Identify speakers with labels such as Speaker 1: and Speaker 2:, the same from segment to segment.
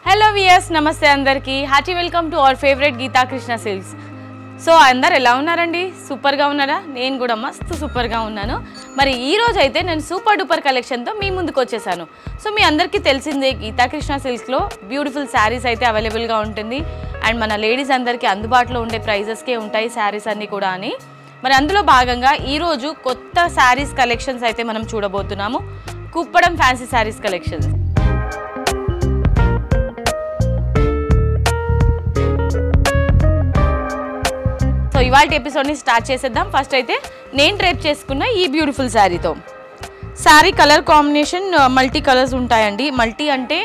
Speaker 1: Hello viewers, namaste andarki. Hearty welcome to our favorite Geeta Krishna Silks. So అందరు ఎలా ఉన్నారండి? సూపర్గా ఉన్నారా? నేను కూడా మస్తు సూపర్గా ఉన్నాను. మరి ఈ రోజు అయితే నేను సూపర్ డూపర్ కలెక్షన్తో మీ ముందుకు వచ్చేసాను. సో మీ అందరికీ తెలిసిందే గీతా కృష్ణ సిల్క్స్లో బ్యూటిఫుల్ శారీస్ అయితే అవైలబుల్గా ఉంటుంది. అండ్ మన లేడీస్ అందరికీ అందుబాటులో ఉండే ప్రైజెస్కే ఉంటాయి శారీస్ అన్నీ కూడా అని. మరి అందులో భాగంగా ఈరోజు కొత్త శారీస్ కలెక్షన్స్ అయితే మనం చూడబోతున్నాము. Kuppadam fancy saris collections. So ఇవాళ ఎపిసోడ్ని స్టార్ట్ చేసేద్దాం. ఫస్ట్ అయితే నేను డ్రేప్ చేసుకున్న ఈ బ్యూటిఫుల్ శారీతో. Sari colour combination multi colours ఉంటాయండి. మల్టీ అంటే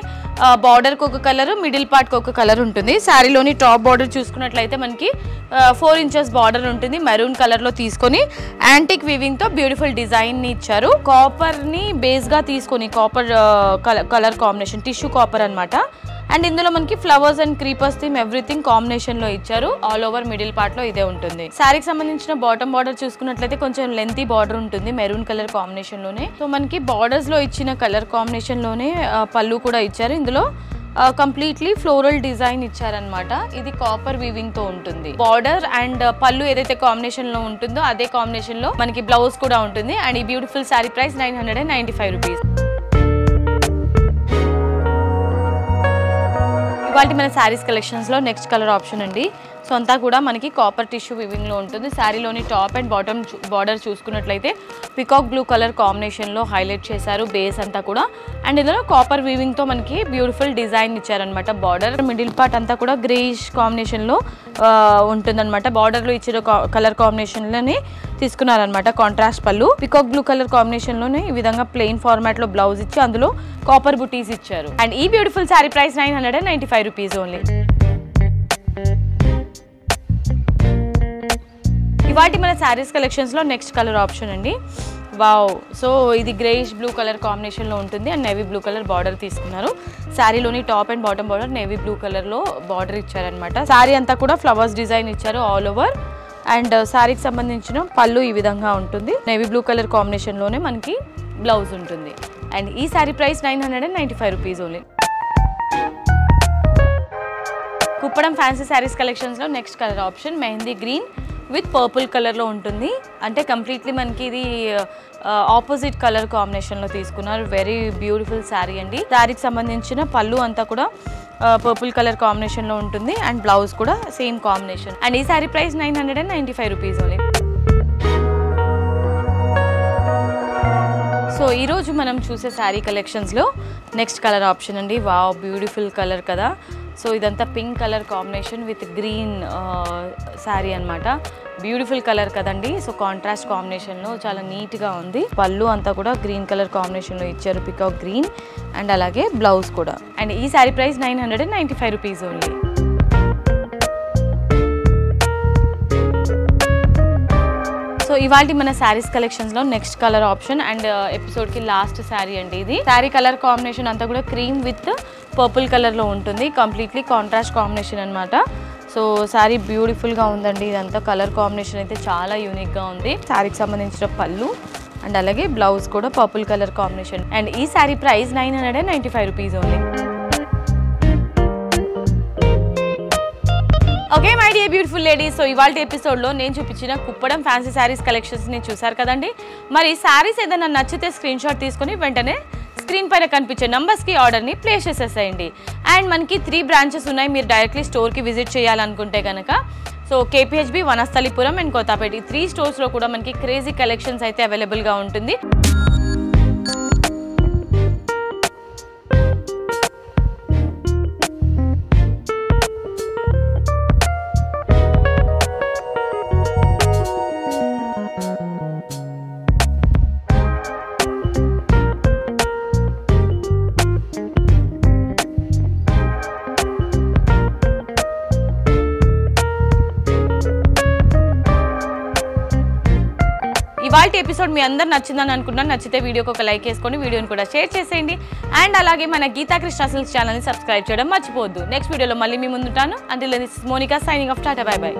Speaker 1: బార్డర్కి ఒక కలర్, మిడిల్ పార్ట్కి ఒక కలర్ ఉంటుంది. శారీలోని టాప్ బార్డర్ చూసుకున్నట్లయితే మనకి 4 ఇంచెస్ బార్డర్ ఉంటుంది. మెరూన్ కలర్లో తీసుకొని యాంటిక్ వీవింగ్తో బ్యూటిఫుల్ డిజైన్ని ఇచ్చారు. కాపర్ని బేస్గా తీసుకొని copper colour combination tissue copper అనమాట. అండ్ ఇందులో మనకి flowers and creepers theme everything combination లో ఇచ్చారు. ఆల్ ఓవర్ మిడిల్ పార్ట్ లో ఇదే ఉంటుంది. శారీకి సంబంధించిన బాటమ్ బార్డర్ చూసుకున్నట్లయితే కొంచెం లెంతీ బార్డర్ ఉంటుంది మెరూన్ కలర్ కాంబినేషన్ లోనే. సో మనకి బార్డర్స్ లో ఇచ్చిన కలర్ కాంబినేషన్ లోనే పళ్ళు కూడా ఇచ్చారు. ఇందులో కంప్లీట్లీ ఫ్లోరల్ డిజైన్ ఇచ్చారనమాట. ఇది కాపర్ వీవింగ్ తో ఉంటుంది. బార్డర్ అండ్ పళ్ళు ఏదైతే కాంబినేషన్ లో ఉంటుందో అదే కాంబినేషన్ లో మనకి బ్లౌజ్ కూడా ఉంటుంది. అండ్ ఈ బ్యూటిఫుల్ శారీ ప్రైస్ 995 రూపీస్. ఇవాళ మన శారీస్ కలెక్షన్స్లో నెక్స్ట్ కలర్ ఆప్షన్ అండి. సో అంతా కూడా మనకి కాపర్ టిష్యూ వివింగ్లో ఉంటుంది. శారీలోని టాప్ అండ్ బాటమ్ బార్డర్ చూసుకున్నట్లయితే పికాక్ బ్లూ కలర్ కాంబినేషన్లో హైలైట్ చేశారు బేస్ అంతా కూడా. అండ్ ఇందులో కాపర్ వీవింగ్తో మనకి బ్యూటిఫుల్ డిజైన్ ఇచ్చారనమాట. బార్డర్ మిడిల్ పార్ట్ అంతా కూడా గ్రేష్ కాంబినేషన్లో ఉంటుందన్నమాట. బార్డర్లో ఇచ్చిన కలర్ కాంబినేషన్లోనే తీసుకున్నారనమాట. కాంట్రాస్ట్ పళ్ళు పికాక్ బ్లూ కలర్ కాంబినేషన్లోనే ఈ విధంగా ప్లెయిన్ ఫార్మాట్లో బ్లౌజ్ ఇచ్చి అందులో కాపర్ బుటీస్ ఇచ్చారు. అండ్ ఈ beautiful sari price 995 rupees only. ఇవాటి మన శారీస్ కలెక్షన్స్లో నెక్స్ట్ కలర్ ఆప్షన్ అండి. వావ్! సో ఇది గ్రేయిష్ బ్లూ కలర్ కాంబినేషన్లో ఉంటుంది. And navy blue colour border తీసుకున్నారు. శారీలోని top and bottom border navy blue కలర్లో బార్డర్ ఇచ్చారనమాట. శారీ అంతా కూడా ఫ్లవర్స్ డిజైన్ ఇచ్చారు ఆల్ ఓవర్. అండ్ శారీకి సంబంధించిన పళ్ళు ఈ విధంగా ఉంటుంది. నేవీ బ్లూ కలర్ కాంబినేషన్లోనే మనకి బ్లౌజ్ ఉంటుంది. అండ్ ఈ sari price 995 rupees only. Kuppadam fancy saris కలెక్షన్స్లో next colour option mehndi green with purple కలర్లో ఉంటుంది. అంటే కంప్లీట్లీ మనకి ఇది ఆపోజిట్ కలర్ కాంబినేషన్లో తీసుకున్నారు. వెరీ బ్యూటిఫుల్ శారీ అండి. శారీకి సంబంధించిన పళ్ళు అంతా కూడా పర్పుల్ కలర్ కాంబినేషన్లో ఉంటుంది. అండ్ బ్లౌజ్ కూడా సేమ్ కాంబినేషన్. అండ్ ఈ sari price 995 rupees only. So ఈరోజు మనం చూసే శారీ కలెక్షన్స్లో నెక్స్ట్ కలర్ ఆప్షన్ అండి. వావ్! బ్యూటిఫుల్ కలర్ కదా. సో ఇదంతా pink colour combination with green sari అనమాట. బ్యూటిఫుల్ కలర్ కదండి. సో కాంట్రాస్ట్ కాంబినేషన్లో చాలా నీట్గా ఉంది. పళ్ళు అంతా కూడా గ్రీన్ కలర్ కాంబినేషన్లో ఇచ్చారు పికాక్ గ్రీన్. అండ్ అలాగే బ్లౌజ్ కూడా. అండ్ ఈ sari price 995 rupees only. So ఇవాళ మన శారీస్ కలెక్షన్స్లో నెక్స్ట్ కలర్ ఆప్షన్ అండ్ ఎపిసోడ్కి లాస్ట్ శారీ అండి. ఇది శారీ కలర్ కాంబినేషన్ అంతా కూడా క్రీమ్ విత్ పర్పుల్ కలర్లో ఉంటుంది. కంప్లీట్లీ కాంట్రాస్ట్ కాంబినేషన్ అనమాట. సో శారీ బ్యూటిఫుల్గా ఉందండి. ఇదంతా కలర్ కాంబినేషన్ అయితే చాలా యూనిక్గా ఉంది. శారీకి సంబంధించిన పళ్ళు అండ్ అలాగే బ్లౌజ్ కూడా పర్పుల్ కలర్ కాంబినేషన్. అండ్ ఈ sari price 995 rupees only. Okay my dear beautiful ladies, so ఇవాళ ఎపిసోడ్లో నేను చూపించిన కుప్పడం ఫ్యాన్సీ శారీస్ కలెక్షన్స్ని చూసారు కదండి. మరి శారీస్ ఏదైనా నచ్చితే స్క్రీన్ షాట్ తీసుకొని వెంటనే స్క్రీన్ పైన కనిపించే నంబర్స్కి ఆర్డర్ని ప్లేస్ చేసేసేయండి. అండ్ మనకి 3 బ్రాంచెస్ ఉన్నాయి. మీరు డైరెక్ట్లీ స్టోర్కి విజిట్ చేయాలనుకుంటే కనుక so KPHB, Vanasthalipuram and Kothapeta ఈ 3 స్టోర్స్లో కూడా మనకి క్రేజీ కలెక్షన్స్ అయితే అవైలబుల్గా ఉంటుంది. ఇవాళ ఎపిసోడ్ మీ అందరు నచ్చిందని అనుకుంటున్నాను. నచ్చితే వీడియోకి ఒక లైక్ వేసుకొని వీడియోని కూడా షేర్ చేసేయండి. అండ్ అలాగే మన గీతా కృష్ణ సిల్క్స్ ఛానల్ని సబ్స్క్రైబ్ చేయడం మర్చిపోవద్దు. నెక్స్ట్ వీడియోలో మళ్ళీ మీ ముందుంటాను. Until then this is Monica signing off. Tata bye by.